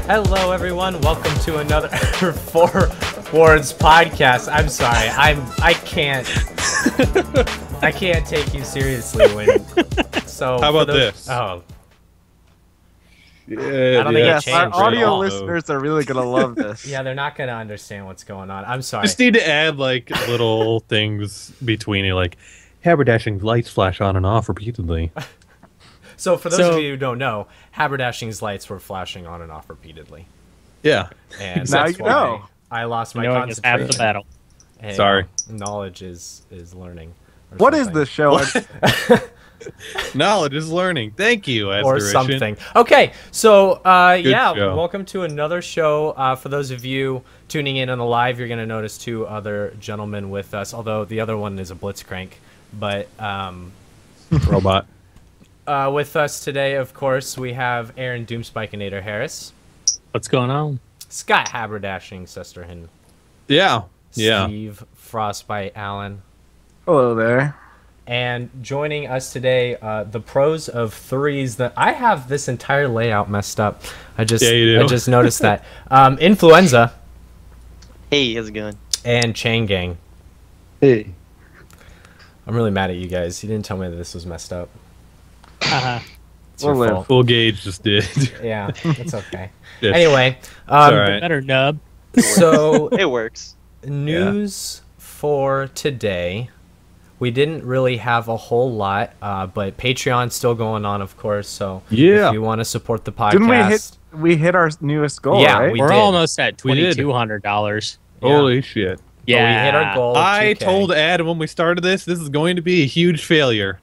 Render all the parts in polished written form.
Hello, everyone. Welcome to another Four Words podcast. I'm sorry. I can't take you seriously when. So how about this? Oh, yeah, I don't think it changed. Our audio all. listeners are really gonna love this. yeah, they're not gonna understand what's going on. I'm sorry. Just need to add like little things between it, like haberdashing lights flash on and off repeatedly. So for those of you who don't know, haberdashing's lights were flashing on and off repeatedly. Yeah. And Now that's you why know. I lost my Knowing is half concentration. the battle. Hey, Sorry. Knowledge is learning. or What is something. this show? Knowledge is learning. Thank you, Or Asterishan. something. Okay, so yeah, show. welcome to another show. For those of you tuning in on the live, you're going to notice two other gentlemen with us, although the other one is a blitzcrank. But Robot. with us today, of course, we have Aaron Doomspikeinator Harris, What's going on? Scott Haberdashing Sesterhin, Yeah. Yeah. Steve Frostbite Allen, Hello there. and joining us today, the pros of threes. That I have this entire layout messed up. Yeah, you do. I just noticed that. Influenza Hey, how's it going? and Chain Gang. Hey, I'm really mad at you guys. You didn't tell me that this was messed up. Uh-huh. It's your We'll live. fault. Full Gauge just did. Yeah, it's okay. Yes. Anyway, all right. Better nub. so It works. news for today. We didn't really have a whole lot, but Patreon's still going on, of course. So Yeah. if you want to support the podcast, Didn't we hit our newest goal? Yeah, right? we We're did. almost at We did. $2,200. Yeah. Holy shit. But we hit our goal. Of I 2K. told Ad when we started this is going to be a huge failure.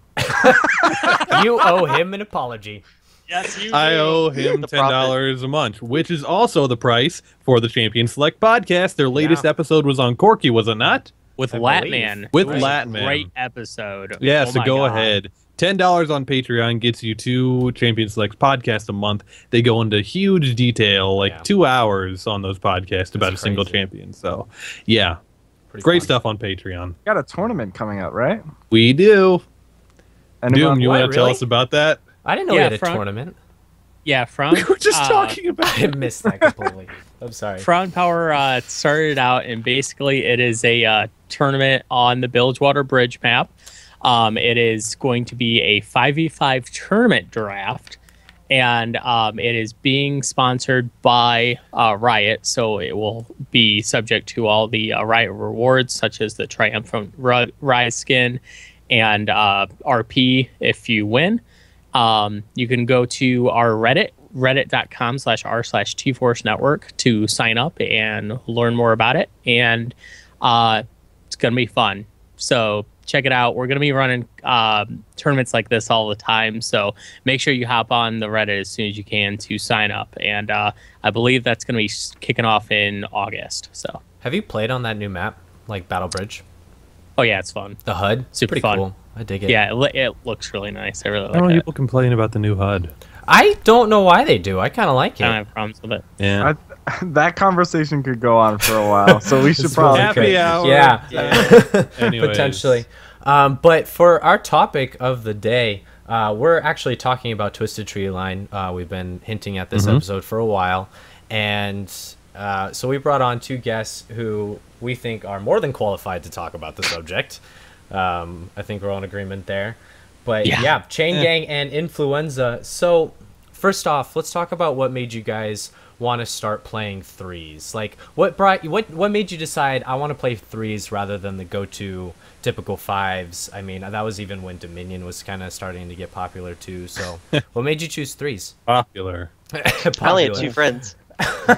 you owe him an apology. Yes, you I owe him The $10 a month, which is also the price for the Champion Select podcast. Their latest episode was on Corky, was it not? with I Latman. With It was a Latman. Great episode. Yeah, Oh so my go God. ahead. $10 on Patreon gets you 2 Champion Selects podcasts a month. They go into huge detail, like Yeah. 2 hours on those podcasts about a single crazy. champion. So, yeah, Pretty great fun. stuff on Patreon. Got a tournament coming up, right? We do. Anyone- Doom, you What, want to tell really? us about that? I didn't know we Yeah, had a front- tournament. Yeah, from We were just talking about I missed that completely. I'm sorry. Front Power started out, and basically it is a tournament on the Bilgewater Bridge map. It is going to be a 5v5 tournament draft, and it is being sponsored by Riot, so it will be subject to all the Riot rewards, such as the Triumphant Rise skin and RP if you win. You can go to our Reddit, reddit.com/r/tforce network to sign up and learn more about it. And it's going to be fun. So check it out. We're going to be running tournaments like this all the time. So make sure you hop on the Reddit as soon as you can to sign up. And I believe that's going to be kicking off in August. So, Have you played on that new map, like Battle Bridge? oh yeah, it's fun. The HUD? Super Pretty fun. cool. I dig it. Yeah, it looks really nice. I really I like know it. people complain about the new HUD. I don't know why they do. I kind of like I don't it. have problems with it. Yeah. that conversation could go on for a while, so we should It's probably. really Happy great. hour. Yeah. Anyways. Potentially. But for our topic of the day, we're actually talking about Twisted Tree Line. We've been hinting at this episode for a while. And so we brought on two guests who we think are more than qualified to talk about the subject. I think we're all in agreement there. But yeah, Chain Gang and Influenza. So first off, let's talk about what made you guys want to start playing threes. Like what made you decide I want to play threes rather than the go-to typical fives? I mean, that was even when Dominion was kind of starting to get popular too. So what made you choose threes? Popular. I only had 2 friends. No,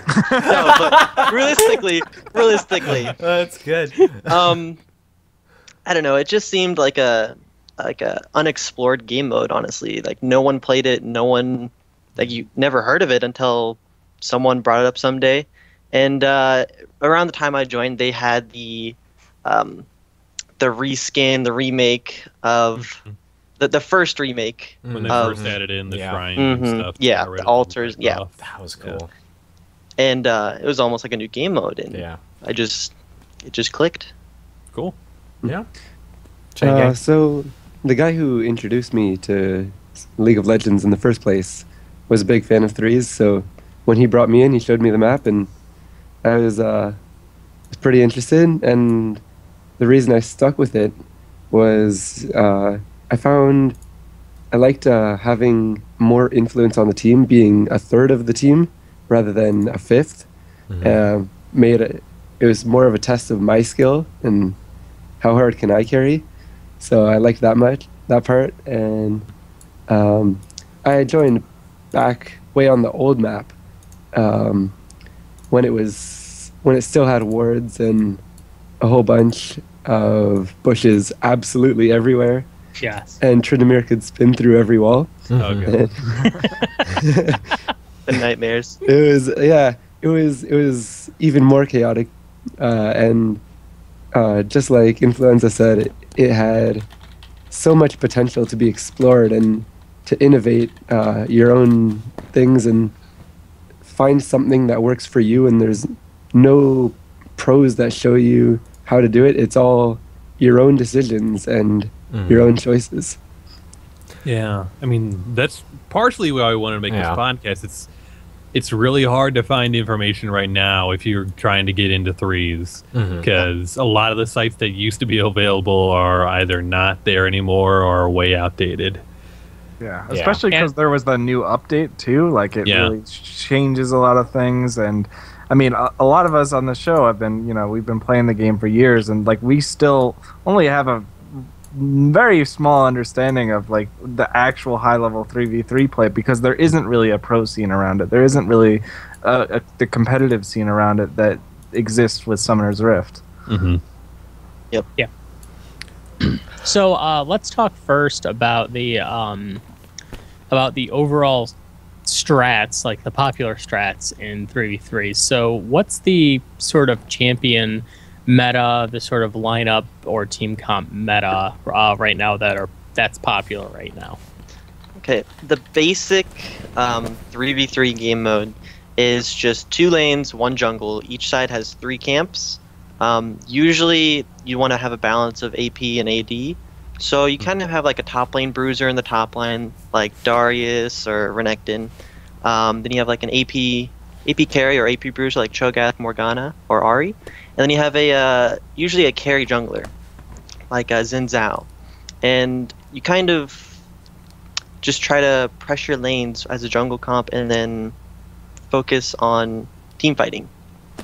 but realistically, That's good. I don't know. It just seemed like a unexplored game mode. Honestly, like no one played it. No one, like you never heard of it until someone brought it up someday. And around the time I joined, they had the reskin, the remake of the first remake. When they of, first added in the Yeah. shrine and Mhm. stuff. Yeah, got rid the of all altars, yeah. stuff. That was cool. and it was almost like a new game mode. And Yeah. it just clicked. Cool. Yeah. Chain Gang. so the guy who introduced me to League of Legends in the first place was a big fan of threes, so when he brought me in, he showed me the map, and I was pretty interested. And the reason I stuck with it was I found I liked having more influence on the team, being a third of the team rather than a fifth. It was more of a test of my skill and how hard can I carry. So I liked that part, and I joined back way on the old map when it still had wards and a whole bunch of bushes absolutely everywhere. Yes. And Tryndamere could spin through every wall. Okay. The nightmares. It was even more chaotic, and just like Influenza said, it had so much potential to be explored and to innovate your own things and find something that works for you. And there's no pros that show you how to do it. It's all your own decisions and your own choices. Yeah, I mean, that's partially why I wanted to make this podcast. It's really hard to find information right now if you're trying to get into threes, because a lot of the sites that used to be available are either not there anymore or are way outdated. Yeah, especially because there was the new update too. Like it really changes a lot of things, and I mean, a lot of us on the show have been, we've been playing the game for years, and like we still only have a very small understanding of like the actual high level 3v3 play, because there isn't really a pro scene around it. There isn't really the competitive scene around it that exists with Summoner's Rift. Yep. Yeah. So let's talk first about the overall strats, like the popular strats in 3v3. So what's the sort of champion meta, the sort of lineup or team comp meta right now that's popular right now? Okay, the basic 3v3 game mode is just 2 lanes, 1 jungle. Each side has 3 camps. Usually you want to have a balance of AP and AD. So you kind of have like a top lane bruiser in the top line, like Darius or Renekton. Then you have like an AP carry or AP bruiser like Cho'Gath, Morgana, or Ahri. And then you have usually a carry jungler, like Xin Zhao. And you kind of just try to pressure lanes as a jungle comp and then focus on team fighting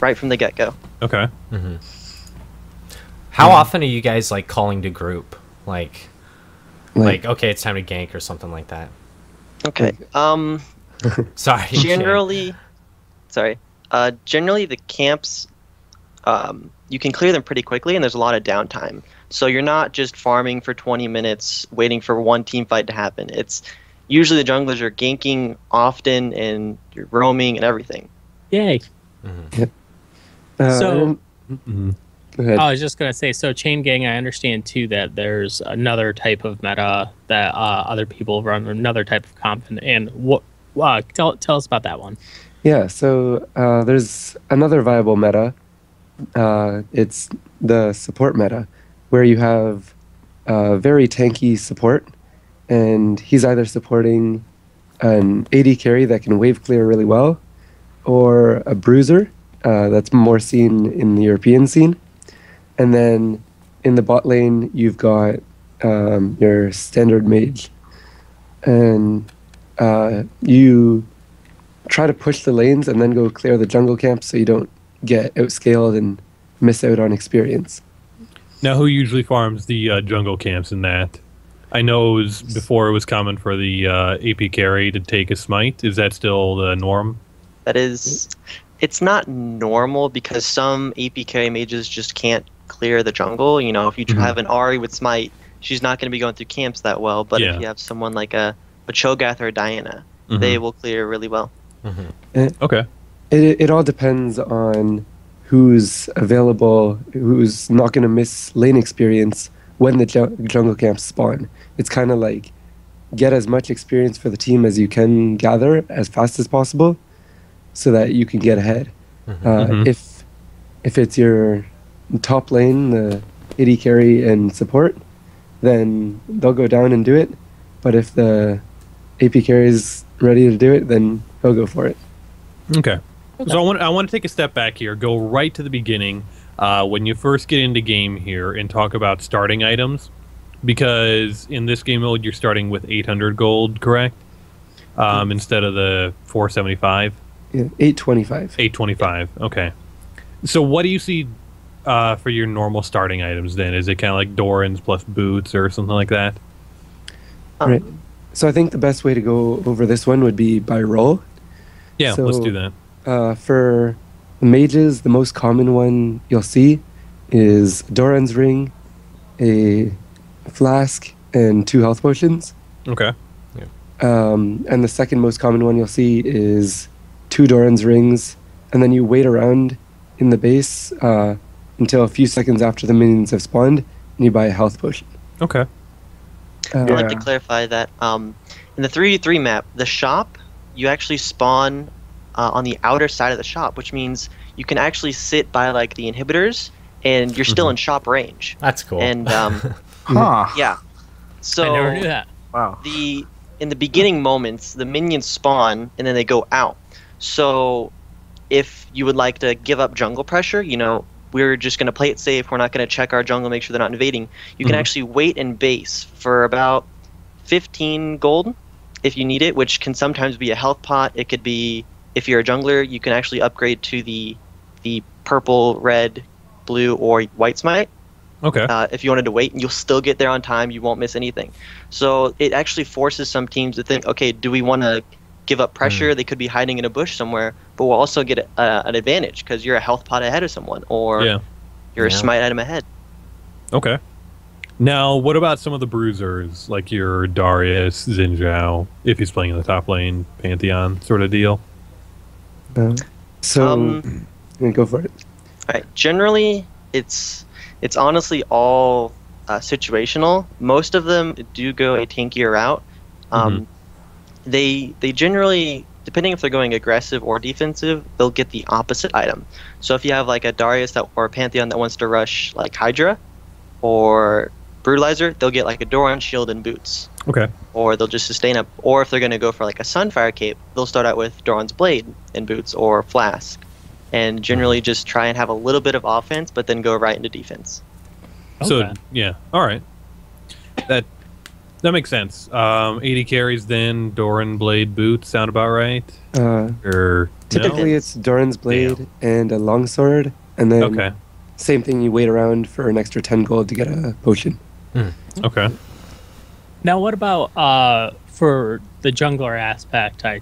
right from the get-go. Okay. How often are you guys like calling to group? Like okay, it's time to gank or something like that. Okay. Sorry. Generally the camps, you can clear them pretty quickly, and there's a lot of downtime. So you're not just farming for 20 minutes waiting for one team fight to happen. It's usually the junglers are ganking often, and you're roaming and everything. Yay. So Go ahead. I was just going to say, so chain gang, I understand too that there's another type of meta that other people run, another type of comp, and what? Tell us about that one. Yeah, so there's another viable meta. It's the support meta, where you have very tanky support, and he's either supporting an AD carry that can wave clear really well, or a bruiser that's more seen in the European scene. And then in the bot lane, you've got your standard mage. And you try to push the lanes and then go clear the jungle camp so you don't get outscaled and miss out on experience. Now, who usually farms the jungle camps in that? I know before it was common for the AP carry to take a smite. Is that still the norm? That is... It's not normal because some AP carry mages just can't clear the jungle. If you have an Ahri with smite, she's not going to be going through camps that well. But if you have someone like a Cho'Gath or a Diana, they will clear really well. Okay. It all depends on who's available, who's not going to miss lane experience when the jungle camps spawn. It's kind of like get as much experience for the team as you can gather as fast as possible, so that you can get ahead. If it's your top lane, the AD carry and support, then they'll go down and do it. But if the AP carry is ready to do it, then he'll go for it. Okay. So I want to take a step back here, go right to the beginning, when you first get into game here, and talk about starting items, because in this game mode you're starting with 800 gold, correct? Instead of the 475. Yeah, 825. 825. Okay. So what do you see for your normal starting items then? Is it kind of like Doran's plus boots or something like that? Right. So I think the best way to go over this one would be by role. Yeah, let's do that. For mages, the most common one you'll see is Doran's ring, a flask, and 2 health potions. Okay. And the second most common one you'll see is 2 Doran's rings, and then you wait around in the base until a few seconds after the minions have spawned, and you buy a health potion. Okay. I'd like to clarify that in the 3v3 map, the shop, you actually spawn on the outer side of the shop, which means you can actually sit by like the inhibitors, and you're still in shop range. That's cool. And yeah, so I never knew that. Wow. In the beginning moments, the minions spawn and then they go out. So if you would like to give up jungle pressure, we're just going to play it safe. We're not going to check our jungle, make sure they're not invading. You can actually wait in base for about 15 gold if you need it, which can sometimes be a health pot. It could be, if you're a jungler, you can actually upgrade to the purple, red, blue, or white smite. Okay. If you wanted to wait, and you'll still get there on time. You won't miss anything. So it actually forces some teams to think, okay, do we want to give up pressure? They could be hiding in a bush somewhere, but we'll also get an advantage because you're a health pot ahead of someone, or you're a smite item ahead. Okay. Now, what about some of the bruisers, like your Darius, Xin Zhao, if he's playing in the top lane, Pantheon sort of deal? Go for it. All right. Generally, it's honestly all situational. Most of them do go a tankier route. They generally, depending if they're going aggressive or defensive, they'll get the opposite item. So if you have like a Darius or a Pantheon that wants to rush like Hydra or Brutalizer, they'll get like a Doran shield and boots. Okay. Or they'll just sustain up. Or if they're going to go for like a Sunfire cape, they'll start out with Doran's blade and boots or flask, and generally just try and have a little bit of offense, but then go right into defense. So yeah, all right, that makes sense. 80 carries then Doran blade boots sound about right? Or typically it's Doran's blade and a longsword, and then same thing. You wait around for an extra 10 gold to get a potion. Okay. Now, what about for the jungler aspect? I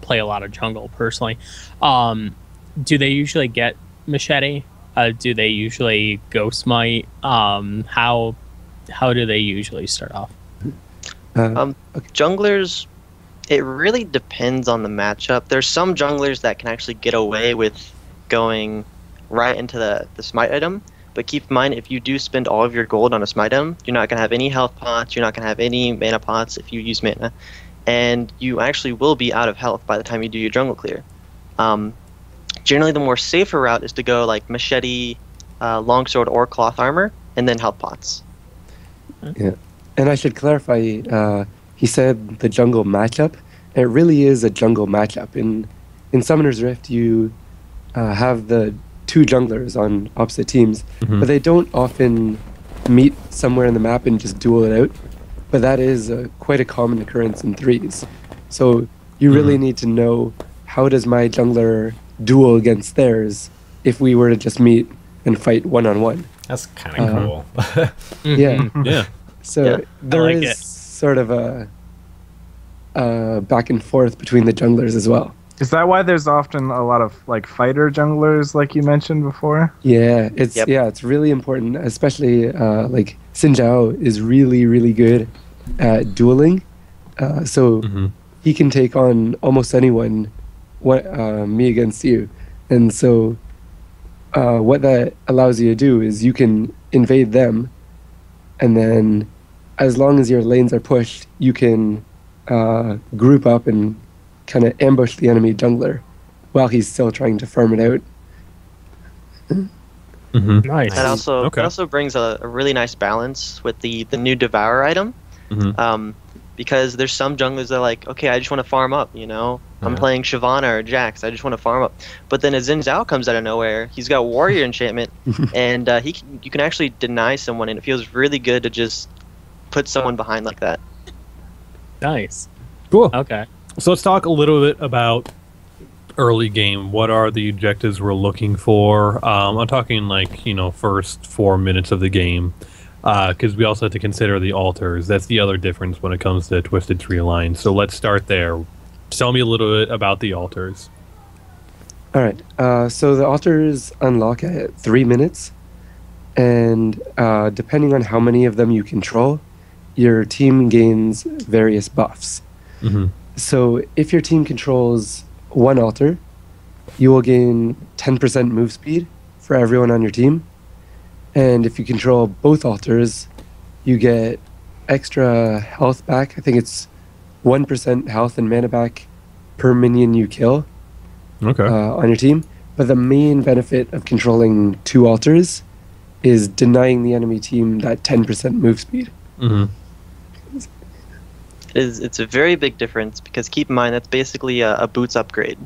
play a lot of jungle personally. Do they usually get machete? Do they usually go smite? How do they usually start off? Junglers, it really depends on the matchup. There's some junglers that can actually get away with going right into the smite item, but keep in mind, if you do spend all of your gold on a smite item, you're not going to have any health pots, you're not going to have any mana pots if you use mana, and you actually will be out of health by the time you do your jungle clear. Generally, the more safer route is to go like machete, longsword, or cloth armor, and then health pots. Yeah, and I should clarify. He said the jungle matchup. It really is a jungle matchup. In Summoner's Rift, you have the 2 junglers on opposite teams, but they don't often meet somewhere in the map and just duel it out. But that is quite a common occurrence in 3s. So you really need to know, how does my jungler duel against theirs if we were to just meet and fight one-on-one? That's kind of cool. Yeah. Yeah. So there is sort of a back and forth between the junglers as well. Is that why there's often a lot of like fighter junglers, like you mentioned before? Yeah, it's really important, especially like Xin Zhao is really, really good at dueling, so he can take on almost anyone. Me against you, and so what that allows you to do is you can invade them, and then as long as your lanes are pushed, you can group up and kind of ambush the enemy jungler while he's still trying to farm it out. Nice. That also brings a really nice balance with the new Devour item, because there's some junglers that are like, okay, I just want to farm up, I'm playing Shyvana or Jax. I just want to farm up. But then a Xin Zhao comes out of nowhere. He's got Warrior Enchantment, and you can actually deny someone, and it feels really good to just put someone behind like that. Nice. Cool. Okay. So let's talk a little bit about early game. What are the objectives we're looking for? I'm talking like, first 4 minutes of the game. Because we also have to consider the altars. That's the other difference when it comes to Twisted Tree Line. So let's start there. Tell me a little bit about the altars. All right. So the altars unlock at 3 minutes. And depending on how many of them you control, your team gains various buffs. Mm-hmm. So if your team controls one altar, you will gain 10% move speed for everyone on your team. And if you control both altars, you get extra health back. I think it's 1% health and mana back per minion you kill on your team. But the main benefit of controlling two altars is denying the enemy team that 10% move speed. Mm-hmm. It's a very big difference, because keep in mind that's basically a boots upgrade.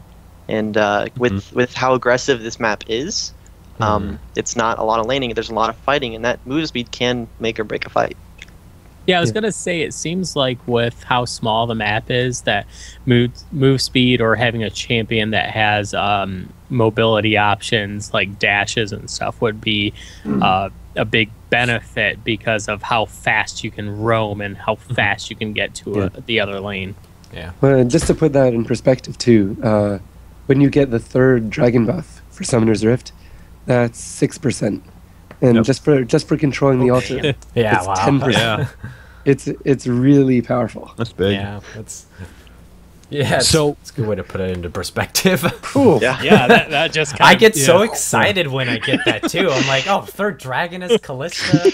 And with how aggressive this map is, it's not a lot of laning, there's a lot of fighting, and that move speed can make or break a fight. Yeah, I was gonna say, it seems like with how small the map is, that move speed or having a champion that has mobility options like dashes and stuff would be a big benefit, because of how fast you can roam and how fast you can get to the other lane. Yeah. Well, just to put that in perspective too, when you get the third dragon buff for Summoner's Rift, that's 6%, and just for controlling the altar, it's 10%. Yeah. It's really powerful. That's big. Yeah, so it's a good way to put it into perspective. Cool. Yeah, that just I get so excited when I get that too. I'm like, oh, third dragon is Callista,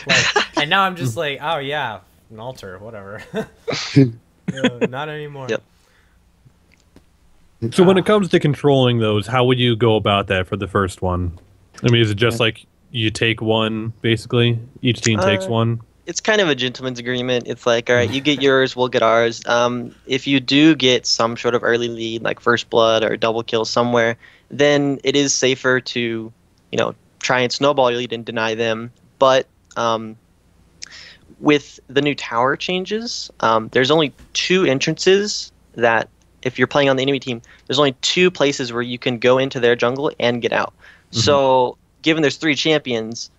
and now I'm just like, oh yeah, an altar, whatever. Not anymore. Yep. So when it comes to controlling those, how would you go about that for the first one? I mean, is it just like you take one, basically? Each team takes one? It's kind of a gentleman's agreement. It's like, all right, you get yours, we'll get ours. If you do get some sort of early lead, like first blood or double kill somewhere, then it is safer to, try and snowball your lead and deny them. But with the new tower changes, there's only 2 entrances that, if you're playing on the enemy team, there's only 2 places where you can go into their jungle and get out. Mm-hmm. So given there's 3 champions,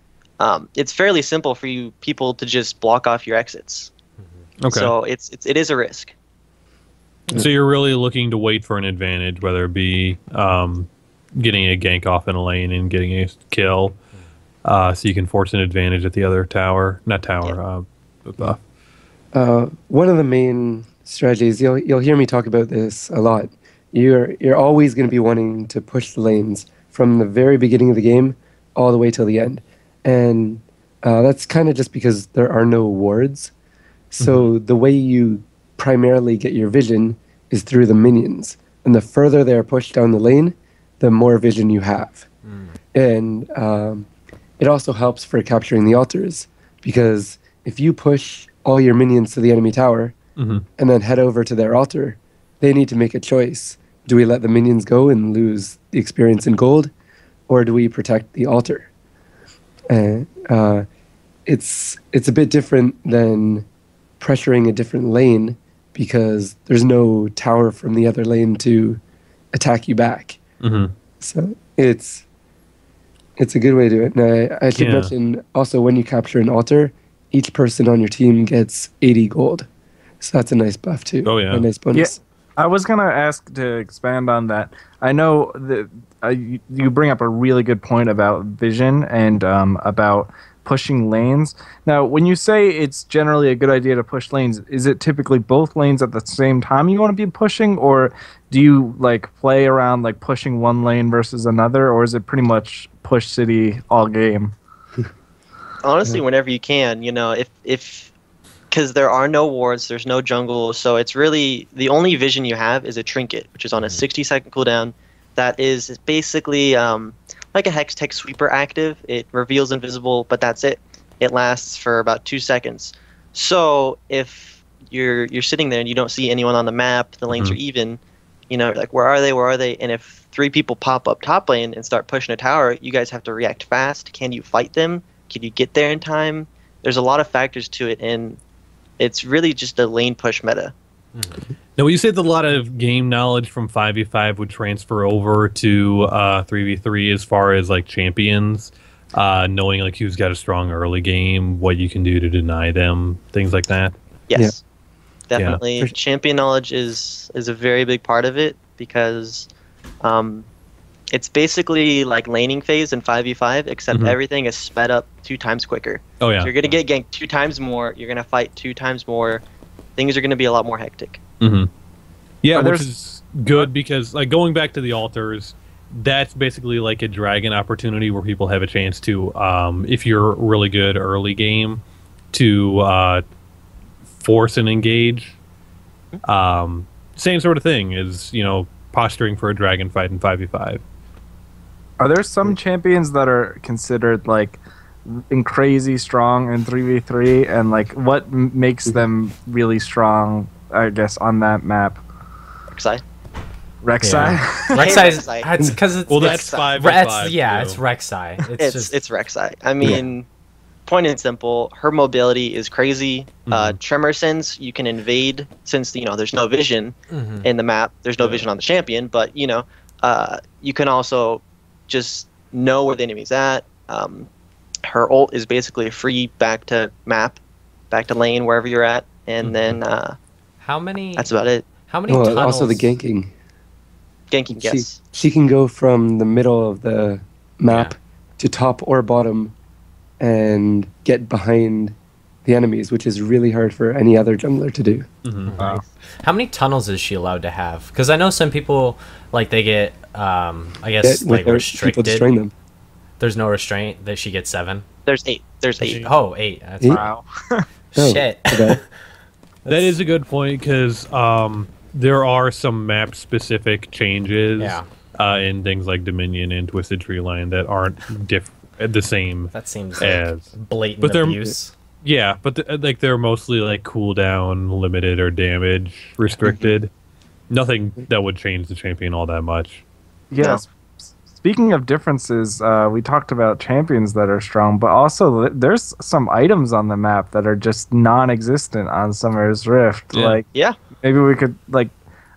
it's fairly simple for you people to just block off your exits. Okay. So it is a risk. So you're really looking to wait for an advantage, whether it be getting a gank off in a lane and getting a kill, so you can force an advantage at the other tower. Not tower, buff. One of the main strategies, you'll hear me talk about this a lot. You're always going to be wanting to push the lanes from the very beginning of the game all the way till the end. And that's kind of just because there are no wards. So the way you primarily get your vision is through the minions. And the further they're pushed down the lane, the more vision you have. And it also helps for capturing the altars, because if you push all your minions to the enemy tower and then head over to their altar, they need to make a choice. Do we let the minions go and lose the experience in gold, or do we protect the altar? It's a bit different than pressuring a different lane, because there's no tower from the other lane to attack you back. So it's a good way to do it. And I should mention also, when you capture an altar, each person on your team gets 80 gold. So that's a nice buff too. Oh yeah, a nice bonus. Yeah, I was gonna ask to expand on that. I know that you bring up a really good point about vision and about pushing lanes. Now, when you say it's generally a good idea to push lanes, is it typically both lanes at the same time you want to be pushing, or do you play around pushing one lane versus another, or is it pretty much push city all game? Honestly, whenever you can, if because there are no wards, there's no jungle, so it's really the only vision you have is a trinket, which is on a 60-second cooldown. That is basically like a Hextech sweeper active. It reveals invisible, but that's it. It lasts for about 2 seconds. So if you're sitting there and you don't see anyone on the map, the lanes are even, like, where are they? And if 3 people pop up top lane and start pushing a tower, you guys have to react fast. Can you fight them? Can you get there in time? There's a lot of factors to it, and it's really just a lane push meta. Now, you said that a lot of game knowledge from 5v5 would transfer over to 3v3 as far as like champions, knowing like who's got a strong early game, what you can do to deny them, things like that. Yes. Definitely, champion knowledge is a very big part of it because it's basically like laning phase in 5v5, except everything is sped up 2 times quicker. Oh yeah, so you're gonna get ganked 2 times more. You're gonna fight 2 times more. Things are gonna be a lot more hectic. Yeah, which is good because like going back to the altars, that's basically like a dragon opportunity where people have a chance to, if you're really good early game, to force and engage. Same sort of thing as, posturing for a dragon fight in 5v5. Are there some champions that are considered like crazy strong in 3v3, and like what makes them really strong, I guess, on that map? Rek'Sai. Rek'Sai? Rek'Sai, it's because it's... Well, that's 5v5. Yeah, it's Rek'Sai. It's Rek'Sai. I mean... Point and simple, her mobility is crazy. Tremor Sense, you can invade since there's no vision in the map. There's no vision on the champion, but you can also just know where the enemy's at. Her ult is basically a free back to map, back to lane, wherever you're at, and then how many? That's about it. How many? Tunnels? Also the ganking. Ganking, yes. She can go from the middle of the map to top or bottom and get behind the enemies, which is really hard for any other jungler to do. Wow. How many tunnels is she allowed to have? Because I know some people, like, they get, I guess, like, restricted. People destroying them. There's no restraint, that she gets 7? There's 8. There's 8. Oh, 8. That's wow. Shit. That is a good point, because there are some map-specific changes in things like Dominion and Twisted Tree Line that aren't the same. That seems as blatant abuse. Yeah, but they're mostly like cooldown limited or damage restricted. Nothing that would change the champion all that much. Yes. No. Speaking of differences, we talked about champions that are strong, but also there's some items on the map that are just non-existent on Summer's Rift. Maybe we could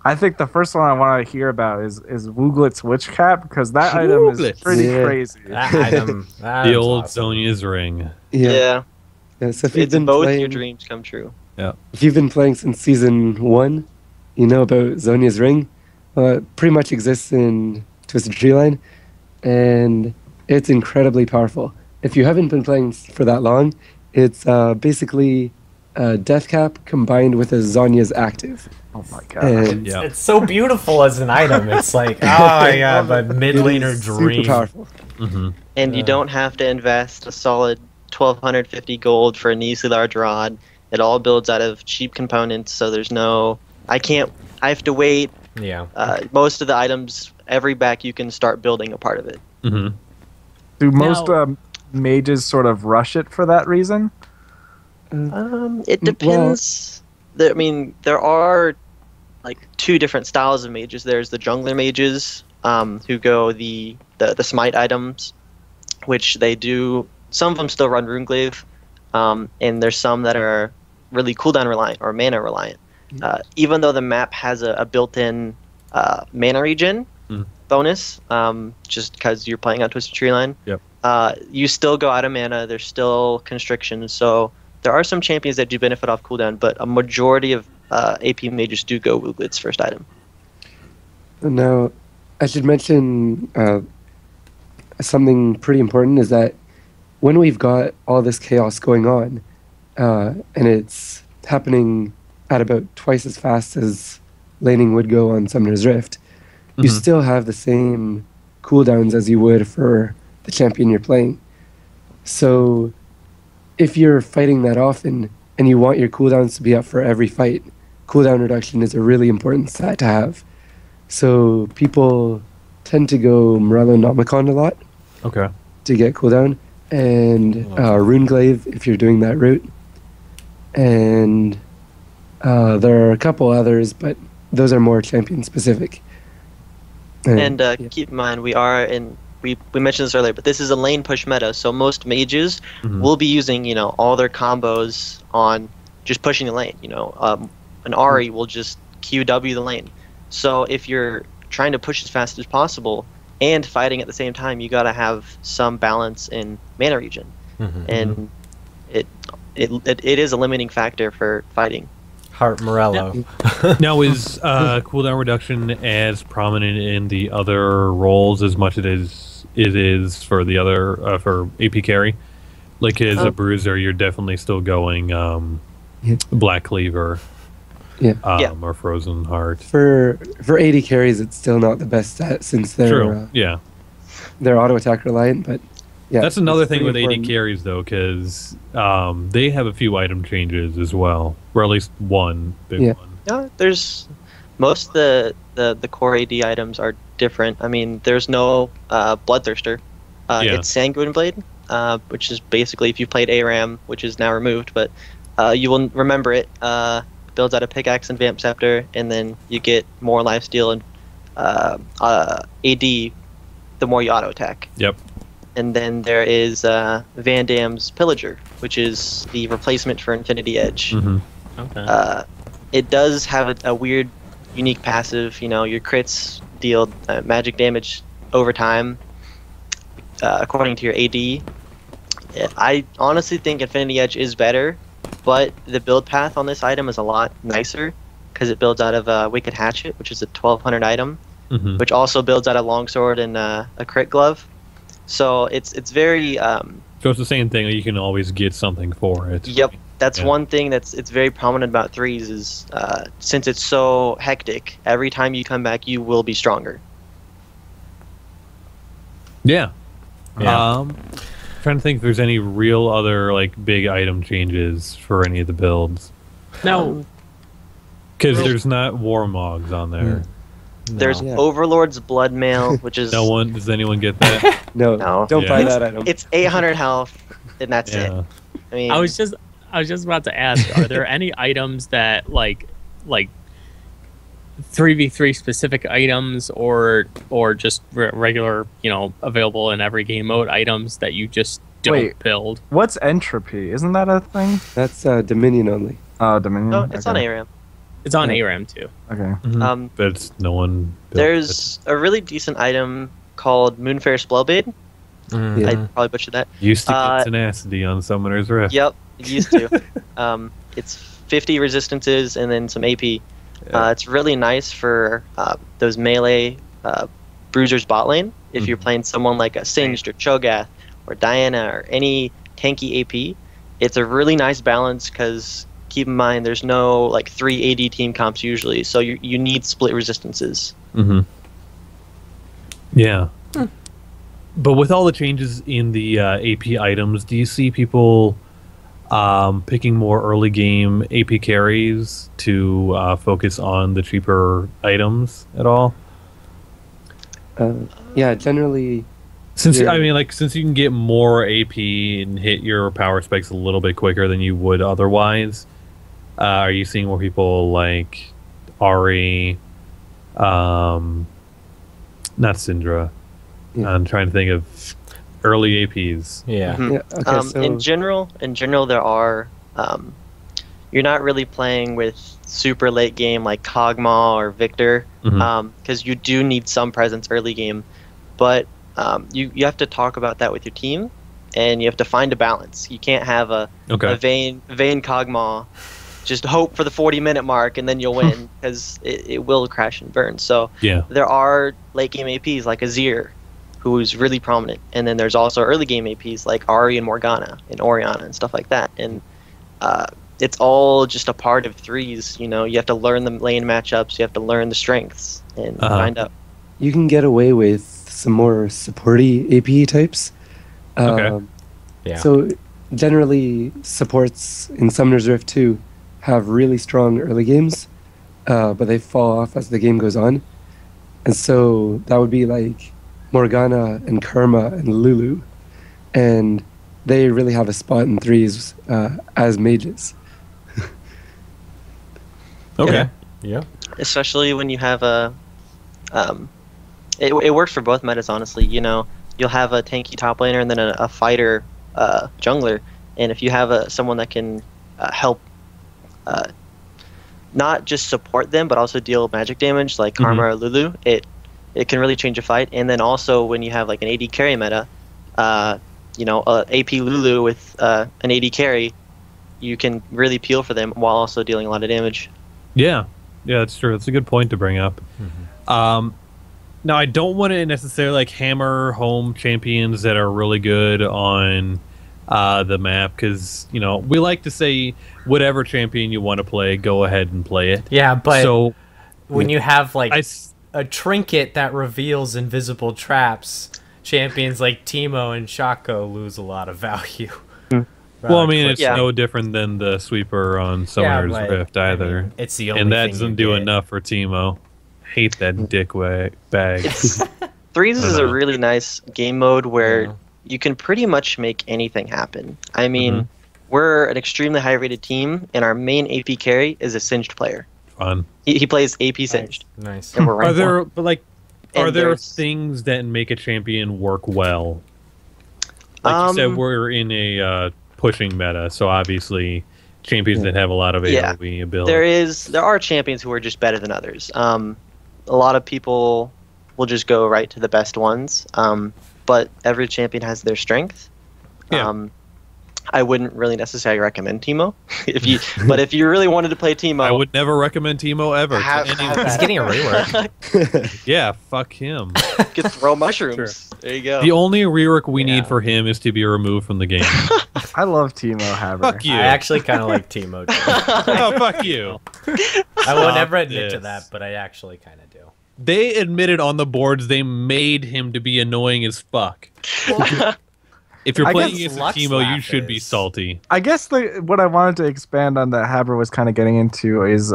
I think the first one I want to hear about is Wooglet's Witch Cap, because that item is pretty crazy. That item, the old awesome. Zhonya's ring. Yeah. So if it's both your dreams come true. Yeah. If you've been playing since season 1, you know about Zhonya's ring. It pretty much exists in Twisted Tree Line, and it's incredibly powerful. If you haven't been playing for that long, it's basically a Death Cap combined with a Zhonya's active. Oh my god. It's so beautiful as an item. It's like, oh my god, my mid laner dream. Super powerful. And you don't have to invest a solid 1,250 gold for an easily large rod. It all builds out of cheap components, so there's no... I have to wait. Yeah. Most of the items, every back you can start building a part of it. Do most mages sort of rush it for that reason? It depends. There are like 2 different styles of mages. There's the jungler mages who go the smite items, which they do. Some of them still run Runeglaive, and there's some that are really cooldown reliant or mana reliant. Even though the map has a built-in mana regen bonus, just because you're playing on Twisted Tree Line, you still go out of mana. There's still constrictions, so there are some champions that do benefit off cooldown, but a majority of AP mages do go Wooglet's first item. Now, I should mention something pretty important is that when we've got all this chaos going on, and it's happening at about twice as fast as laning would go on Summoner's Rift, you still have the same cooldowns as you would for the champion you're playing. So if you're fighting that often and you want your cooldowns to be up for every fight, cooldown reduction is a really important stat to have. So people tend to go Morellonomicon a lot to get cooldown, and Runeglaive if you're doing that route. And there are a couple others, but those are more champion specific. And keep in mind, we mentioned this earlier, but this is a lane push meta, so most mages will be using, all their combos on just pushing the lane. An Ahri will just QW the lane. So if you're trying to push as fast as possible and fighting at the same time, you got to have some balance in mana regen, and it is a limiting factor for fighting. Heart Morello. Now, is cooldown reduction as prominent in the other roles as much as it is for the other for AP carry? Like as a bruiser, you're definitely still going Black Cleaver, or Frozen Heart. For AD carries, it's still not the best stat since they're they're auto attack reliant, but. Yeah, that's another thing with AD carries, though, because they have a few item changes as well, or at least one big one. Yeah, there's most of the core AD items are different. I mean, there's no Bloodthirster. It's Sanguine Blade, which is basically if you played ARAM, which is now removed, but you will remember it. Builds out a pickaxe and Vamp Scepter, and then you get more lifesteal and AD the more you auto attack. Yep. And then there is Van Damme's Pillager, which is the replacement for Infinity Edge. Okay. It does have a weird, unique passive. Your crits deal magic damage over time, according to your AD. I honestly think Infinity Edge is better, but the build path on this item is a lot nicer because it builds out of Wicked Hatchet, which is a 1200 item, which also builds out a longsword and a crit glove. So it's very. So it's the same thing. You can always get something for it. Yep, that's one thing it's very prominent about threes is since it's so hectic. Every time you come back, you will be stronger. Yeah. Trying to think if there's any real other big item changes for any of the builds. No, because there's not Warmogs on there. No. There's Overlord's Blood Mail, which is... Does anyone get that? No, don't buy that item. It's 800 health, and that's it. I mean, I was just about to ask, are there any items that like 3v3 specific items or just regular, available in every game mode items that you just don't build? What's Entropy? Isn't that a thing? That's Dominion only. Oh, Dominion? No, it's on ARAM. It's on ARAM too. Okay. But it's no one. There's a really decent item called Moonfair Spellblade. I probably butchered that. Used to get tenacity on Summoner's Rift. Yep, it used to. It's 50 resistances and then some AP. It's really nice for those melee bruisers bot lane. If you're playing someone like a Singed or Cho'Gath or Diana or any tanky AP, it's a really nice balance because keep in mind there's no 3 AD team comps usually, so you need split resistances. Yeah. But with all the changes in the AP items, do you see people picking more early game AP carries to focus on the cheaper items at all? Yeah, generally. Since you can get more AP and hit your power specs a little bit quicker than you would otherwise, are you seeing more people like Ahri, not Syndra? I'm trying to think of early APs. Okay, in general, there are. You're not really playing with super late game like Kog'Maw or Victor, because you do need some presence early game, but you have to talk about that with your team, and you have to find a balance. You can't have a vain Kog'Maw. Just hope for the 40-minute mark and then you'll win because it will crash and burn. So there are late game APs like Azir, who's really prominent, and then there's also early game APs like Ahri and Morgana and Orianna and stuff like that. And it's all just a part of threes. You have to learn the lane matchups, you have to learn the strengths and find out. You can get away with some more supporty AP types. So generally supports in Summoner's Rift 2 have really strong early games, but they fall off as the game goes on. And so that would be like Morgana and Karma and Lulu. And they really have a spot in threes as mages. Okay. Yeah. especially when you have a it works for both metas, honestly. You'll have a tanky top laner and then a fighter jungler, and if you have someone that can help not just support them but also deal magic damage like Karma or Lulu, it can really change a fight. And then also when you have like an AD carry meta, AP Lulu with an AD carry, you can really peel for them while also dealing a lot of damage. Yeah, that's true. That's a good point to bring up. Now, I don't want to necessarily hammer home champions that are really good on the map, because we like to say whatever champion you want to play, go ahead and play it. Yeah, but when you have a trinket that reveals invisible traps, champions like Teemo and Shaco lose a lot of value. Well, I mean, it's no different than the sweeper on Summoner's Rift either. I mean, it's the only and that thing doesn't do enough for Teemo. Hate that dick bag. Threes is a really nice game mode where you can pretty much make anything happen. I mean, we're an extremely high-rated team, and our main AP carry is a Singed player. Fun. He plays AP Singed. Nice. And we're are there things that make a champion work well? Like you said, we're in a pushing meta, so obviously champions that have a lot of AoE ability. There are champions who are just better than others. A lot of people will just go right to the best ones, but every champion has their strength. Yeah. I wouldn't really necessarily recommend Teemo. But if you really wanted to play Teemo, I would never recommend Teemo ever. He's getting a rework. Yeah, fuck him. Get throw mushrooms. Sure. There you go. The only rework we need for him is to be removed from the game. I love Teemo Haber. Fuck you. I actually kind of like Teemo too. Oh, fuck you. I will never admit to that, but I actually kind of do. They admitted on the boards they made him to be annoying as fuck. If you're playing against Teemo, you should be salty. I guess what I wanted to expand on that Haber was kind of getting into is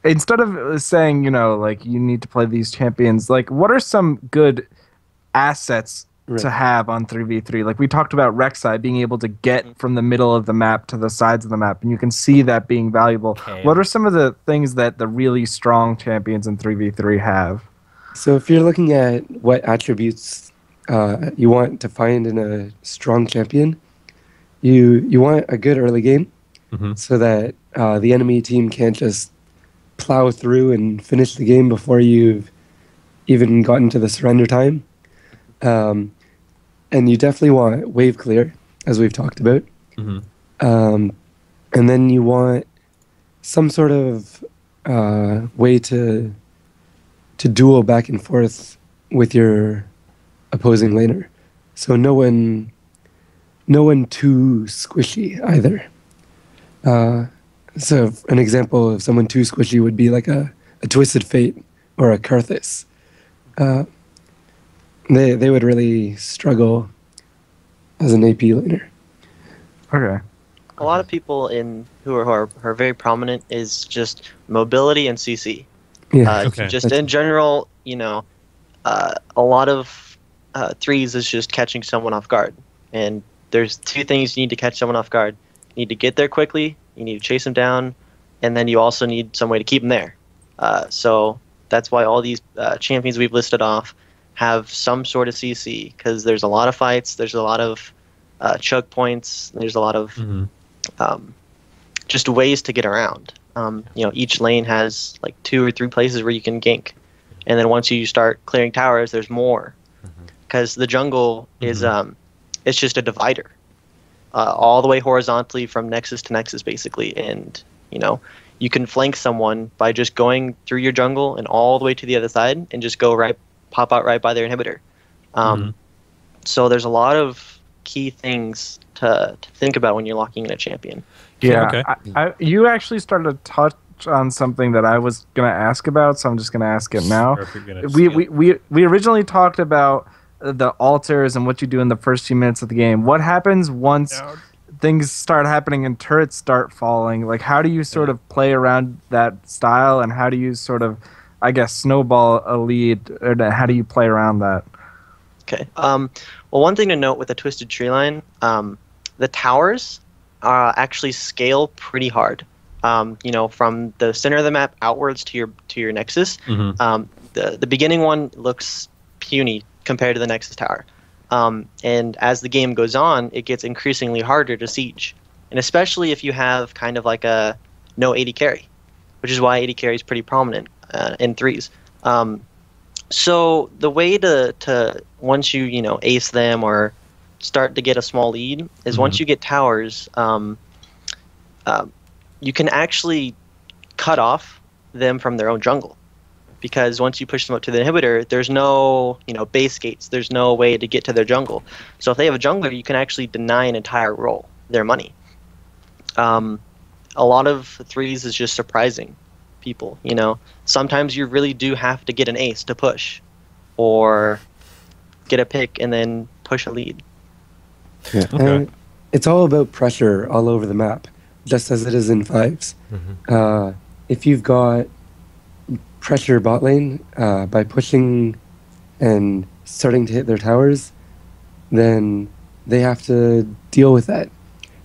instead of saying, you need to play these champions, what are some good assets to have on 3v3? Like we talked about Rek'Sai being able to get from the middle of the map to the sides of the map, and you can see that being valuable. Okay. What are some of the things that the really strong champions in 3v3 have? So if you're looking at what attributes you want to find in a strong champion, you want a good early game, so that the enemy team can't just plow through and finish the game before you've even gotten to the surrender time. And you definitely want wave clear, as we've talked about. And then you want some sort of way to duel back and forth with your opposing laner. So no one too squishy either. So an example of someone too squishy would be like a Twisted Fate or a Karthus. They would really struggle as an AP laner. Okay. A lot of people who are very prominent is just mobility and CC. Yeah. Just in general, a lot of threes is just catching someone off guard. And there's two things you need to catch someone off guard. You need to get there quickly, you need to chase them down, and then you also need some way to keep them there. So that's why all these champions we've listed off have some sort of CC, because there's a lot of fights, there's a lot of choke points, there's a lot of just ways to get around. Each lane has like 2 or 3 places where you can gank, and then once you start clearing towers, there's more, because the jungle is it's just a divider all the way horizontally from nexus to nexus basically, and you can flank someone by just going through your jungle and all the way to the other side and just pop out right by their inhibitor. So there's a lot of key things to think about when you're locking in a champion. Yeah, okay. You actually started to touch on something that I was going to ask about, so I'm just going to ask it now. We originally talked about the altars and what you do in the first few minutes of the game. What happens once things start happening and turrets start falling? Like, how do you sort of play around that style, and how do you sort of, I guess, snowball a lead, or how do you play around that? Okay. Well, one thing to note with the Twisted Tree line, the towers actually scale pretty hard. from the center of the map outwards to your Nexus. The beginning one looks puny compared to the Nexus Tower. And as the game goes on, it gets increasingly harder to siege. And especially if you have kind of like a no AD carry, which is why AD carry is pretty prominent in threes. So the way to once you ace them or start to get a small lead is once you get towers, you can actually cut off them from their own jungle. Because once you push them up to the inhibitor, there's no base gates. There's no way to get to their jungle. So if they have a jungler, you can actually deny an entire role their money. A lot of threes is just surprising people. Sometimes you really do have to get an ace to push, or get a pick and then push a lead. Yeah, okay. It's all about pressure all over the map, just as it is in fives. If you've got pressure bot lane by pushing and starting to hit their towers, then they have to deal with that.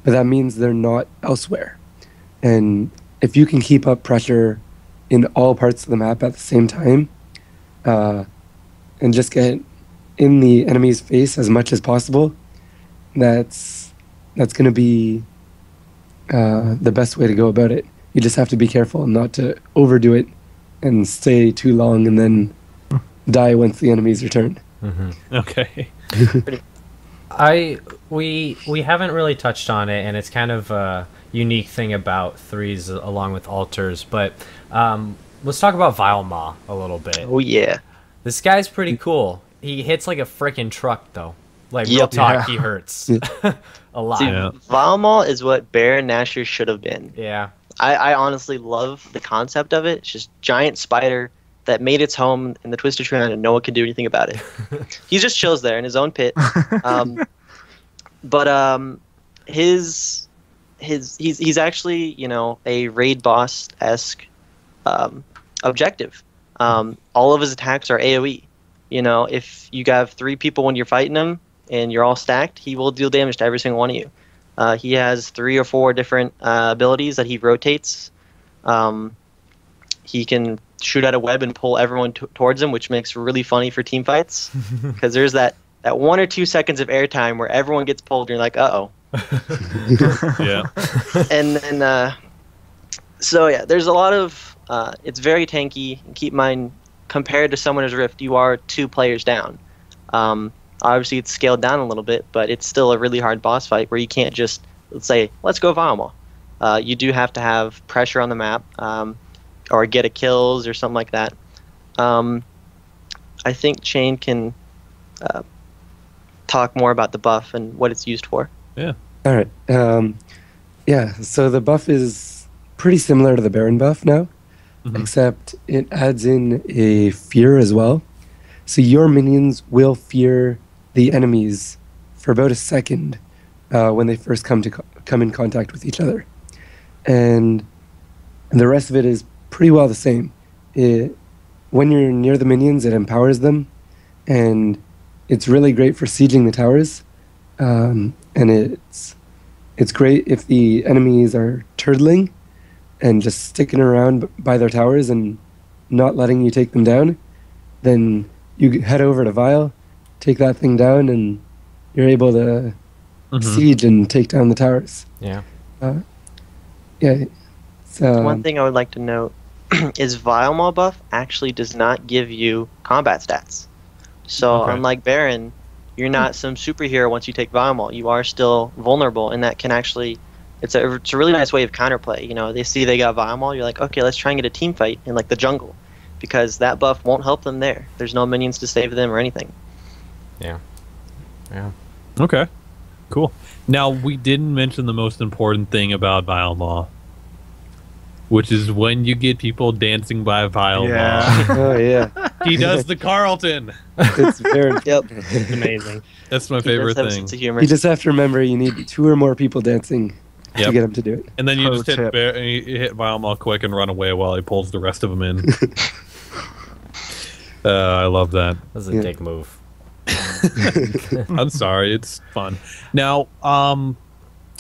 But that means they're not elsewhere. And if you can keep up pressure in all parts of the map at the same time, and just get in the enemy's face as much as possible, that's going to be the best way to go about it. You just have to be careful not to overdo it and stay too long and then die once the enemies return. Okay. We haven't really touched on it, and it's kind of a unique thing about threes along with altars, but let's talk about Vilemaw a little bit. Oh yeah. This guy's pretty cool. He hits like a freaking truck though. Like real talk, he hurts a lot. See, Vilemaw is what Baron Nashor should have been. Yeah. I honestly love the concept of it. It's just giant spider that made its home in the Twisted Tree and no one can do anything about it. He just chills there in his own pit. But he's actually a raid boss-esque objective. All of his attacks are AoE. If you have 3 people when you're fighting him and you're all stacked, he will deal damage to every single one of you. He has 3 or 4 different abilities that he rotates. He can shoot out a web and pull everyone towards him, which makes really funny for team fights. Because there's that 1 or 2 seconds of airtime where everyone gets pulled and you're like, uh-oh. Yeah. And then, so yeah, there's a lot of, it's very tanky. Keep in mind, compared to Summoner's Rift, you are 2 players down. Obviously, it's scaled down a little bit, but it's still a really hard boss fight where you can't just, let's say, let's go Vilemaw. You do have to have pressure on the map, or get a kills or something like that. I think Shane can talk more about the buff and what it's used for. Yeah. All right. Yeah, so the buff is pretty similar to the Baron buff now, except it adds in a fear as well. So your minions will fear the enemies for about a second when they first come in contact with each other. And the rest of it is pretty well the same. When you're near the minions, it empowers them, and it's really great for sieging the towers. And it's great if the enemies are turtling and just sticking around by their towers and not letting you take them down. Then you head over to Vile, take that thing down, and you're able to siege and take down the towers. Yeah. Yeah. So one thing I would like to note is Vilemaw buff actually does not give you combat stats. So unlike Baron, you're not some superhero once you take Vilemaw. You are still vulnerable, and that can actually, it's a really nice way of counterplay. They see they got Vilemaw, you're like, okay, let's try and get a team fight in like the jungle, because that buff won't help them there. There's no minions to save them or anything. Yeah. Yeah. Okay. Cool. Now, we didn't mention the most important thing about Vilemaw, which is when you get people dancing by Vilemaw. Yeah. Oh yeah. He does the Carlton. It's very It's amazing. That's my favorite thing. Sense of humor. You just have to remember you need 2 or more people dancing to get them to do it. And then you Pro just hit Vilemaw quick and run away while he pulls the rest of them in. I love that. That's a dick move. I'm sorry, it's fun. Now,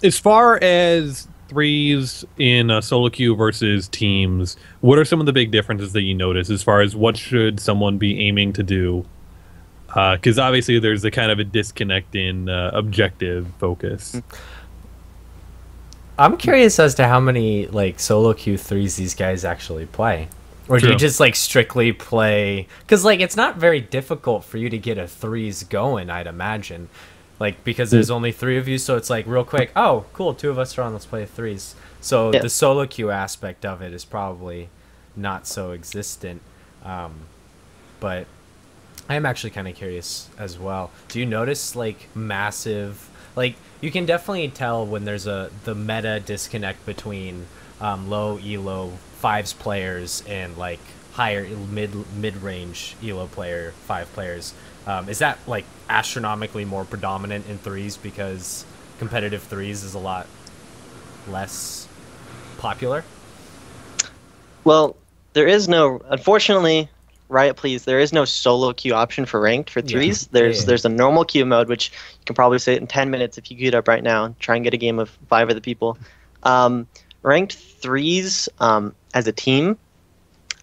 as far as threes in solo queue versus teams, what are some of the big differences that you notice as far as what should someone be aiming to do? Because obviously there's a kind of a disconnect in objective focus. I'm curious as to how many like solo queue threes these guys actually play. Or do you just like strictly play? Because like it's not very difficult for you to get a threes going, I'd imagine. Like because there's only 3 of you, so it's like real quick. Oh, cool, 2 of us are on. Let's play threes. So the solo queue aspect of it is probably not so existent. But I am actually kind of curious as well. Do you notice like massive? Like you can definitely tell when there's the meta disconnect between low elo fives players and like higher mid range elo player 5 players. Is that like astronomically more predominant in threes because competitive threes is a lot less popular? Well, there is no, unfortunately, Riot Please, there is no solo queue option for ranked for threes. There's a normal queue mode, which you can probably say it in 10 minutes if you queued up right now and try and get a game of 5 other people. Ranked threes as a team,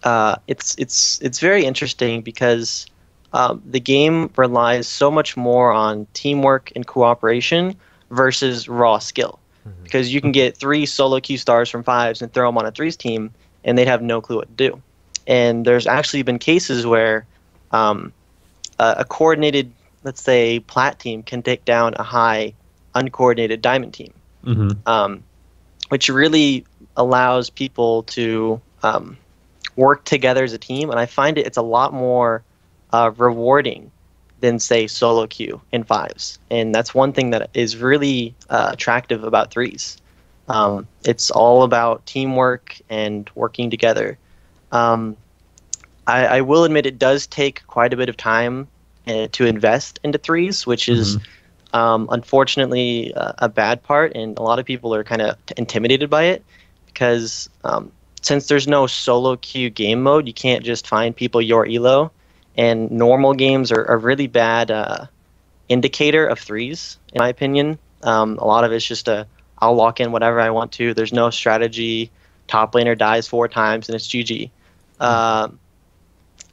it's very interesting because the game relies so much more on teamwork and cooperation versus raw skill. Because you can get 3 solo queue stars from 5s and throw them on a threes team, and they'd have no clue what to do. And there's actually been cases where a coordinated, let's say, plat team can take down a high uncoordinated diamond team, which really allows people to work together as a team. And I find it's a lot more rewarding than, say, solo queue in 5s. And that's one thing that is really attractive about threes. It's all about teamwork and working together. I will admit it does take quite a bit of time to invest into threes, which is unfortunately a bad part, and a lot of people are kind of intimidated by it because since there's no solo queue game mode, you can't just find people your elo, and normal games are a really bad indicator of threes, in my opinion. A lot of it's just I'll lock in whatever I want to. There's no strategy. Top laner dies 4 times and it's GG.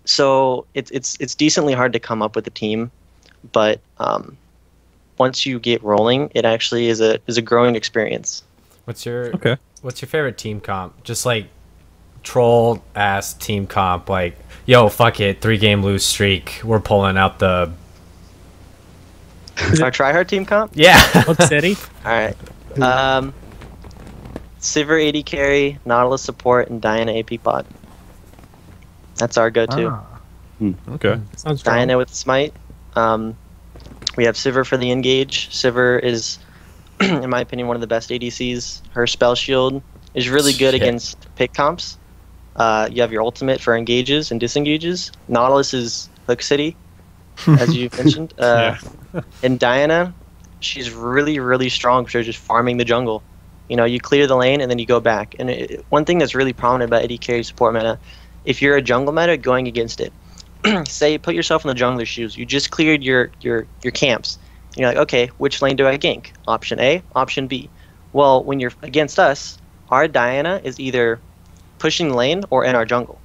So it's decently hard to come up with a team, but once you get rolling, it actually is a growing experience. What's your favorite team comp? Just like troll ass team comp, like yo, fuck it, 3-game lose streak. We're pulling out the our tryhard team comp. Yeah, Hook City. All right. Sivir AD carry, Nautilus support, and Diana AP pod. That's our go-to. Okay. Sounds strong. Diana with smite. We have Sivir for the engage. Sivir is, in my opinion, one of the best ADCs. Her spell shield is really good against pick comps. You have your ultimate for engages and disengages. Nautilus is Hook City, as you mentioned. And Diana, she's really, really strong for just farming the jungle. You know, you clear the lane and then you go back. And one thing that's really prominent about AD carry support meta, if you're a jungle meta going against it, say put yourself in the jungler's shoes. You just cleared your camps. And you're like, okay, which lane do I gank? Option A, option B. Well, when you're against us, our Diana is either pushing the lane or in our jungle.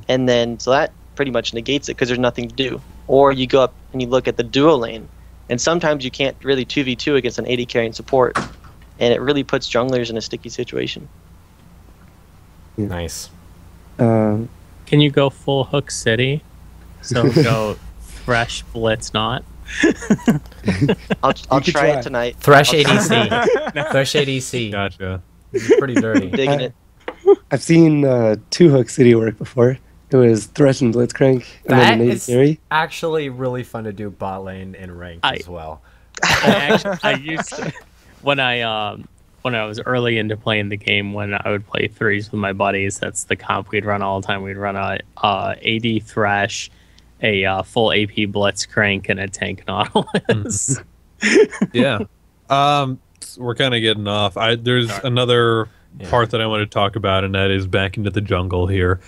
And then, so that pretty much negates it because there's nothing to do. Or you go up and you look at the duo lane, and sometimes you can't really 2v2 against an AD carrying support, and it really puts junglers in a sticky situation. Nice. Can you go full Hook City? So go Thresh Blitz not. I'll try it tonight. Thresh ADC. Thresh ADC. Gotcha. It's pretty dirty. Digging it. I've seen 2 Hook City work before. It was Thresh and Blitzcrank, and That then an is AD carry. actually really fun to do bot lane and ranked as well. I used to, when I was early into playing the game, when I would play threes with my buddies, that's the comp we'd run all the time. We'd run a AD Thresh, a full AP Blitzcrank, and a tank Nautilus. Yeah. We're kind of getting off. There's another part that I want to talk about, and that is back into the jungle here.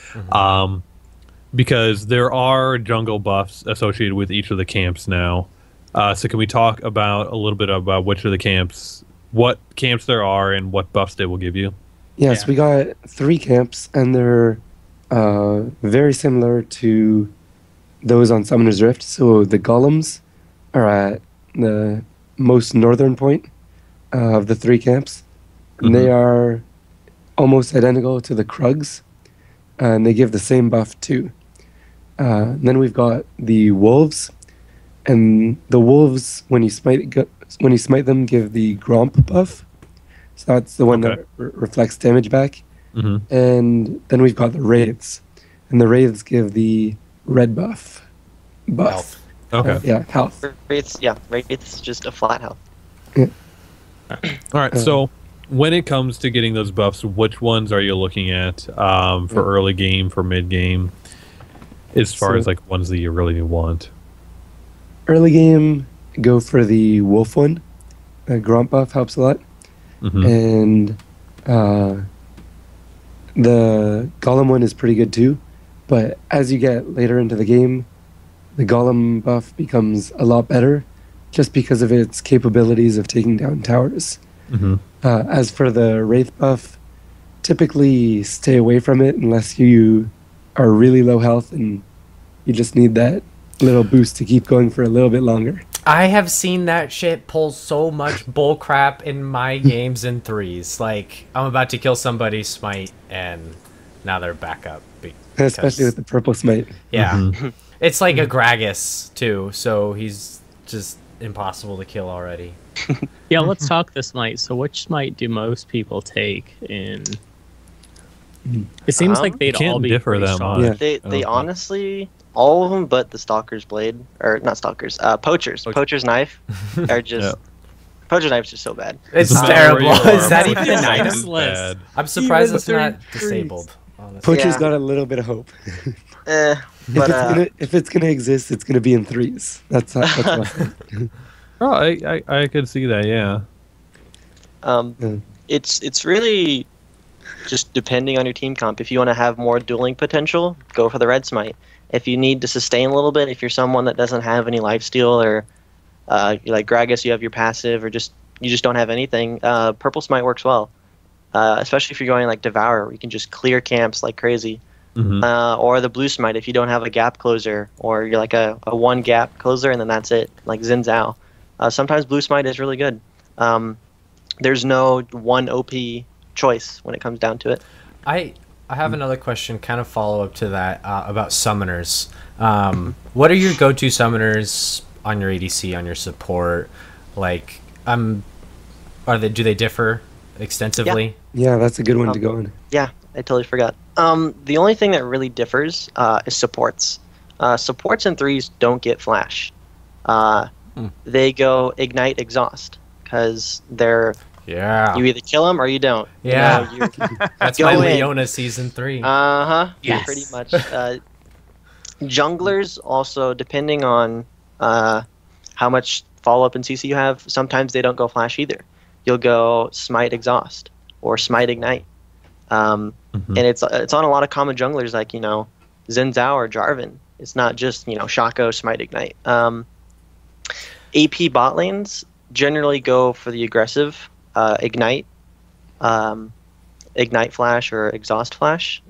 Because there are jungle buffs associated with each of the camps now. So can we talk about a little bit about which of the camps what camps there are and what buffs they will give you? Yes, we got 3 camps, and they're very similar to those on Summoner's Rift. So the golems are at the most northern point of the 3 camps. And they are almost identical to the Krugs, and they give the same buff too. Then we've got the wolves, and the wolves, when you smite them, give the Gromp buff. So that's the one that reflects damage back. And then we've got the wraiths, and the wraiths give the red buff. Health. Health. Wraiths just a flat health. Yeah. All right, so when it comes to getting those buffs, which ones are you looking at for early game, for mid game, as far as like ones that you really want? Early game, go for the wolf one. Gromp buff helps a lot. And the golem one is pretty good too. But as you get later into the game, the golem buff becomes a lot better just because of its capabilities of taking down towers. As for the wraith buff, typically stay away from it unless you are really low health and you just need that little boost to keep going for a little bit longer. I have seen that shit pull so much bull crap in my games in 3s. Like, I'm about to kill somebody, smite, and now they're back up. Especially with the purple smite. Yeah. It's like a Gragas, too, so he's just impossible to kill already. Yeah, let's talk the smite. So which smite do most people take in? It seems like they'd all be differ that much. They honestly, all of them but the Stalker's Blade, or not Stalker's, Poacher's Knife are just... Poacher's Knife's just so bad. It's terrible. Is that even an nice item? I'm surprised it's not disabled. Honestly. Poacher's got a little bit of hope. But if it's gonna exist, it's gonna be in 3s. That's Oh, I could see that. Yeah. It's really just depending on your team comp. If you want to have more dueling potential, go for the red smite. If you need to sustain a little bit, if you're someone that doesn't have any lifesteal, or you're like Gragas, you have your passive, or you just don't have anything, purple smite works well. Especially if you're going like Devour, where you can just clear camps like crazy. Or the blue smite if you don't have a gap closer, or you're like a one gap closer and then that's it, like Xin Zhao. Sometimes blue smite is really good. There's no one OP choice when it comes down to it. I have another question, kind of follow up to that, about summoners. What are your go-to summoners on your ADC, on your support? Like, do they differ extensively? Yeah, that's a good one to go in. Yeah, I totally forgot. The only thing that really differs is supports. Supports in 3s don't get flash. They go ignite, exhaust, because they're... Yeah. You either kill them or you don't. Yeah. You know, that's my Leona season 3. Yes. Pretty much. Junglers also, depending on how much follow-up and CC you have, sometimes they don't go flash either. You'll go smite, exhaust, or smite, ignite. And it's on a lot of common junglers like, Xin Zhao or Jarvan. It's not just, Shaco, smite, ignite. AP bot lanes generally go for the aggressive ignite, ignite flash or exhaust flash.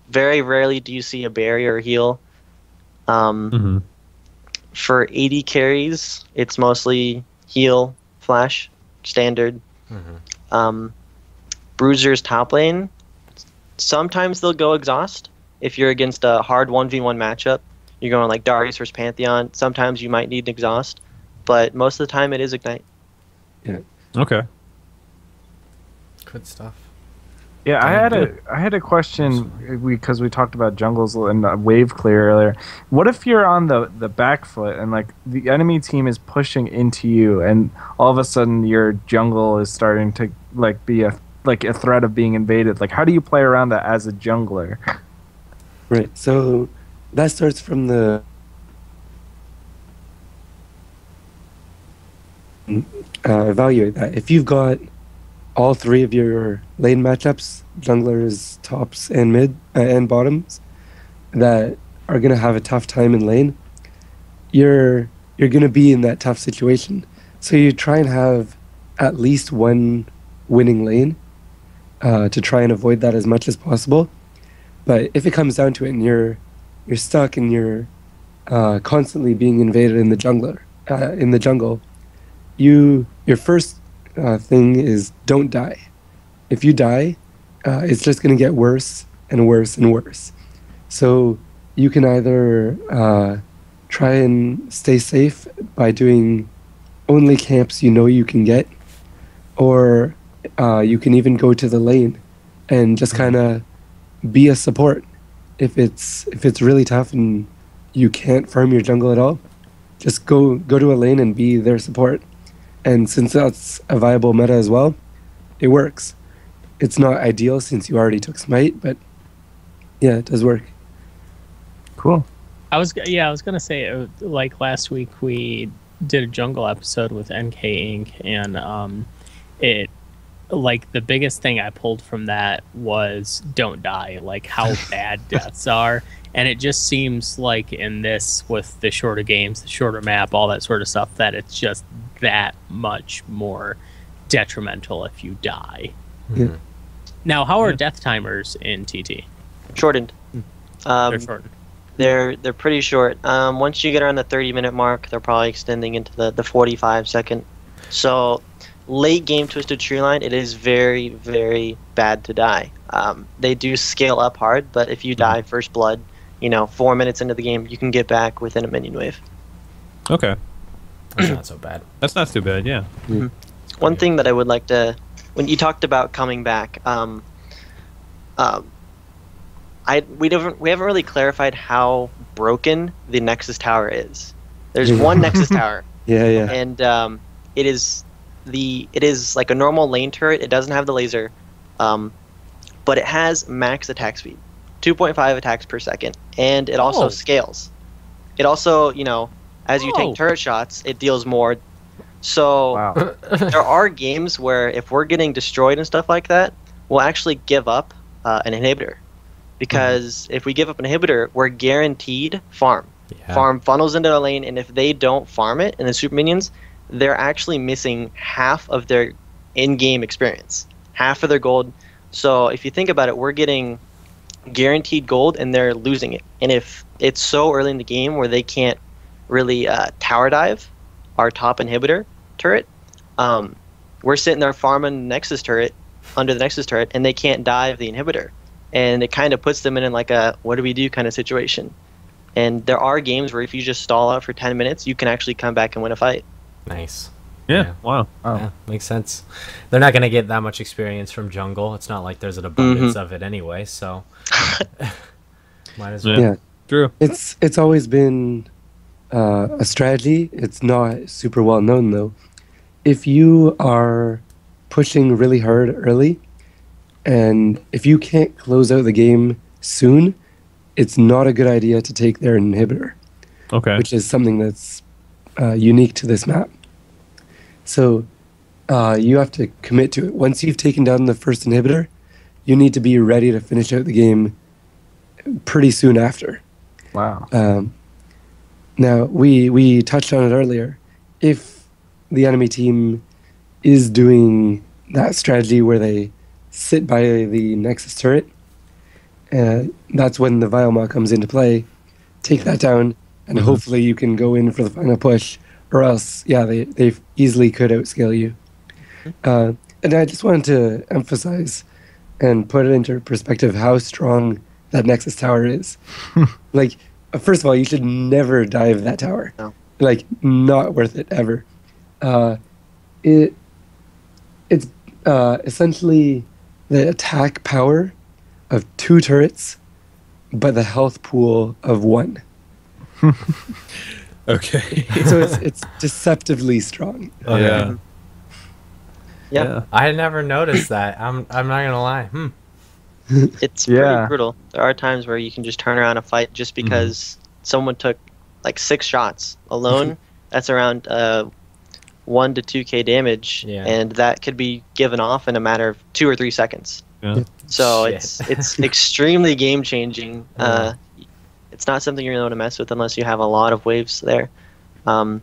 Very rarely do you see a barrier or heal. For AD carries, it's mostly heal, flash, standard. Bruiser's top lane, sometimes they'll go exhaust. If you're against a hard 1v1 matchup, you're going like Darius versus Pantheon, sometimes you might need exhaust, but most of the time it is ignite. Yeah. Okay. Good stuff. Yeah, I had a question because we talked about jungles and wave clear earlier. What if you're on the back foot and like the enemy team is pushing into you, and all of a sudden your jungle is starting to like be a threat of being invaded? Like, how do you play around that as a jungler? Right. So that starts from the evaluate that. If you've got all 3 of your lane matchups, junglers, tops, and mid and bottoms, that are gonna have a tough time in lane, you're gonna be in that tough situation. So you try and have at least one winning lane to try and avoid that as much as possible. But if it comes down to it and you're stuck and you're constantly being invaded in the jungle, your first thing is don't die. If you die, it's just going to get worse and worse and worse. So you can either try and stay safe by doing only camps you can get, or you can even go to the lane and just kind of be a support. If it's really tough and you can't farm your jungle at all, just go to a lane and be their support. And since that's a viable meta as well, it works. It's not ideal since you already took Smite, but yeah, it does work. Cool. I was gonna say, like last week we did a jungle episode with NK Inc. and it, like, the biggest thing I pulled from that was don't die, like how bad deaths are. And it just seems like in this, with the shorter games, the shorter map, all that sort of stuff, that it's just that much more detrimental if you die. Yeah. Now, how are death timers in TT? Shortened. They're shortened. They're pretty short. Once you get around the 30-minute mark, they're probably extending into the 45-second. So late game Twisted Tree Line, it is very, very bad to die. They do scale up hard, but if you die first blood, 4 minutes into the game, you can get back within a minion wave. Okay. That's not so bad. That's not too bad, yeah. Mm-hmm. One thing that I would like to, when you talked about coming back, we haven't really clarified how broken the Nexus Tower is. There's one Nexus Tower. Yeah. And it is like a normal lane turret. It doesn't have the laser, but it has max attack speed, 2.5 attacks per second, and it also scales. It also, as you take turret shots, it deals more. So there are games where if we're getting destroyed and stuff like that, we'll actually give up an inhibitor. Because if we give up an inhibitor, we're guaranteed farm. Yeah. Farm funnels into the lane, and if they don't farm it in the super minions, they're actually missing half of their in-game experience, half of their gold. So if you think about it, we're getting guaranteed gold, and they're losing it. And if it's so early in the game where they can't really tower dive our top inhibitor turret, we're sitting there farming the Nexus turret under the Nexus turret, and they can't dive the inhibitor. And it kind of puts them in like a what do we do kind of situation. And there are games where if you just stall out for 10 minutes, you can actually come back and win a fight. Nice. Yeah. Wow. Yeah, makes sense. They're not going to get that much experience from jungle. It's not like there's an abundance of it anyway, so might as well. Yeah. True. It's always been a strategy. It's not super well known though. If you are pushing really hard early, and if you can't close out the game soon, it's not a good idea to take their inhibitor. Okay. Which is something that's unique to this map. So you have to commit to it. Once you've taken down the first inhibitor, you need to be ready to finish out the game pretty soon after. Wow. Now, we touched on it earlier. If the enemy team is doing that strategy where they sit by the Nexus turret, that's when the Vilemon comes into play. Take that down, and hopefully you can go in for the final push, or else, they easily could outscale you. And I just wanted to emphasize and put it into perspective how strong that Nexus tower is. Like, first of all, you should never dive that tower. No. Like, not worth it ever. It's essentially the attack power of 2 turrets, but the health pool of 1. Okay. So it's deceptively strong. Yeah. Yeah. I had never noticed that. I'm not gonna lie. It's pretty brutal. There are times where you can just turn around a fight just because someone took like 6 shots alone. That's around 1 to 2k damage, and that could be given off in a matter of 2 or 3 seconds. Yeah. So it's extremely game changing. It's not something you're going to mess with unless you have a lot of waves there. And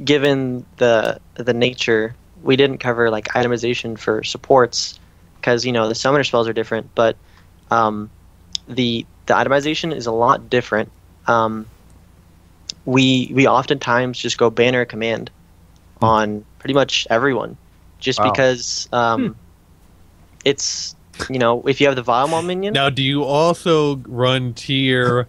given the nature, we didn't cover like itemization for supports because the summoner spells are different, but the itemization is a lot different. We oftentimes just go banner command on pretty much everyone, just because it's if you have the Vilemon minion. Now, do you also run tier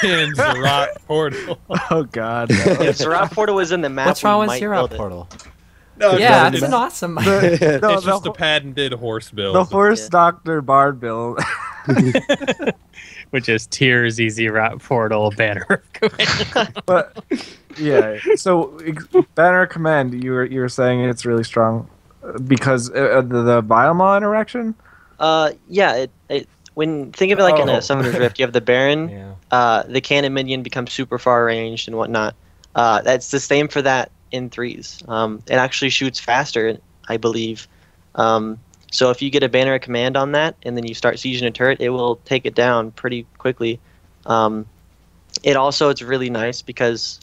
and Zerat Portal? Oh God! No. If Zerat Portal was in the map, what's wrong with Zerat Portal? No, yeah, it's an awesome. It's just a patented horse build. The horse doctor bard build. Which is tiers easy route portal banner command. But yeah, so banner command, you were saying it's really strong because the Vilemon interaction. Yeah, when think of it like in a Summoner's Rift, you have the Baron, the cannon minion becomes super far ranged and whatnot. That's the same for that in threes. It actually shoots faster, I believe. So if you get a banner of command on that, and then you start sieging a turret, it will take it down pretty quickly. It's really nice because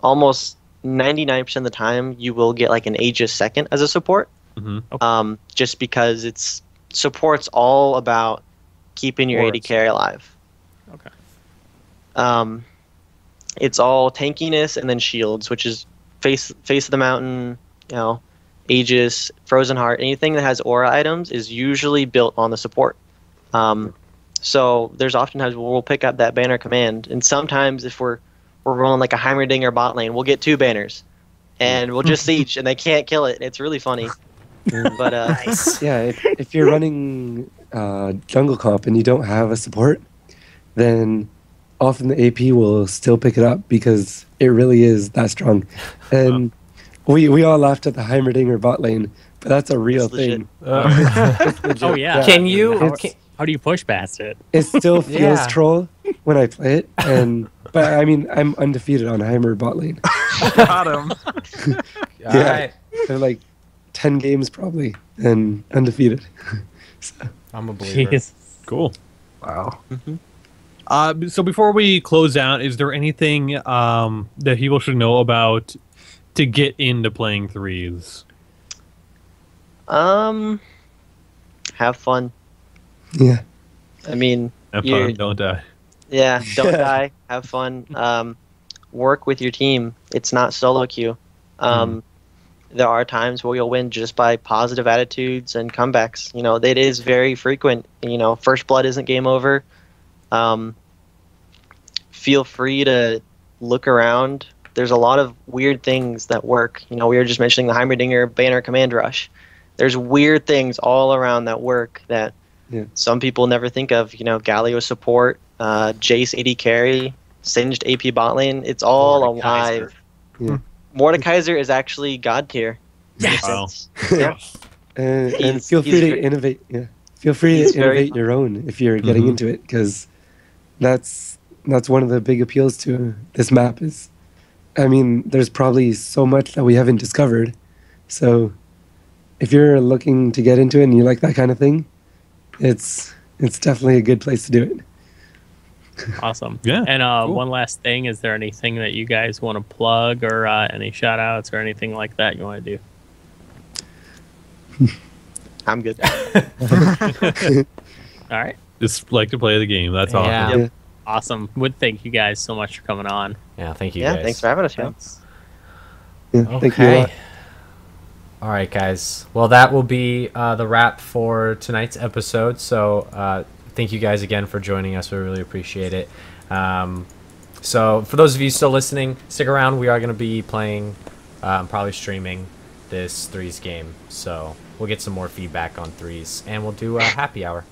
almost 99% of the time you will get like an Aegis second as a support. Mm-hmm. Just because support's all about keeping your AD carry alive. Okay. It's all tankiness and then shields, which is face of the mountain, Aegis, Frozen Heart, anything that has aura items is usually built on the support. So there's oftentimes we'll pick up that banner command, and sometimes if we're rolling like a Heimerdinger bot lane, we'll get 2 banners, and we'll just siege, and they can't kill it. It's really funny. But Nice. Yeah, if you're running jungle comp and you don't have a support, then often the AP will still pick it up because it really is that strong. And we all laughed at the Heimerdinger bot lane, but that's a real thing. Oh yeah. Can you? How do you push past it? It still feels troll when I play it, but I mean I'm undefeated on Heimer bot lane. Got him. Alright. They're like 10 games probably and undefeated. So. I'm a believer. Jeez. Cool. Wow. Mm-hmm. So before we close out, is there anything that people should know about to get into playing threes? have fun. Yeah. I mean, Have fun, don't die. Yeah, don't die. Have fun. Work with your team. It's not solo queue. There are times where you'll win just by positive attitudes and comebacks. It is very frequent. First blood isn't game over. Feel free to look around. There's a lot of weird things that work. We were just mentioning the Heimerdinger banner command rush. There's weird things all around that work that some people never think of. Galio support, Jace AD carry, Singed AP bot lane. It's all alive. Yeah. Mordekaiser is actually god tier. Yes. Wow. Yeah. And feel free to innovate. Yeah. Feel free to innovate your own if you're getting into it, because that's one of the big appeals to this map is, I mean, there's probably so much that we haven't discovered. So if you're looking to get into it and you like that kind of thing, it's definitely a good place to do it. Awesome. Yeah, And cool. one last thing, is there anything that you guys want to plug or any shout outs or anything like that you want to do? I'm good. All right. Just like to play the game. That's awesome. Yeah. Yep. Awesome. Would thank you guys so much for coming on. Yeah, thank you Yeah, guys. thanks for having us, man. Yeah, thank you a lot. All right, guys. Well, that will be the wrap for tonight's episode. So thank you guys again for joining us. We really appreciate it. So for those of you still listening, stick around. We are going to be playing, probably streaming this threes game. So we'll get some more feedback on threes, and we'll do a happy hour.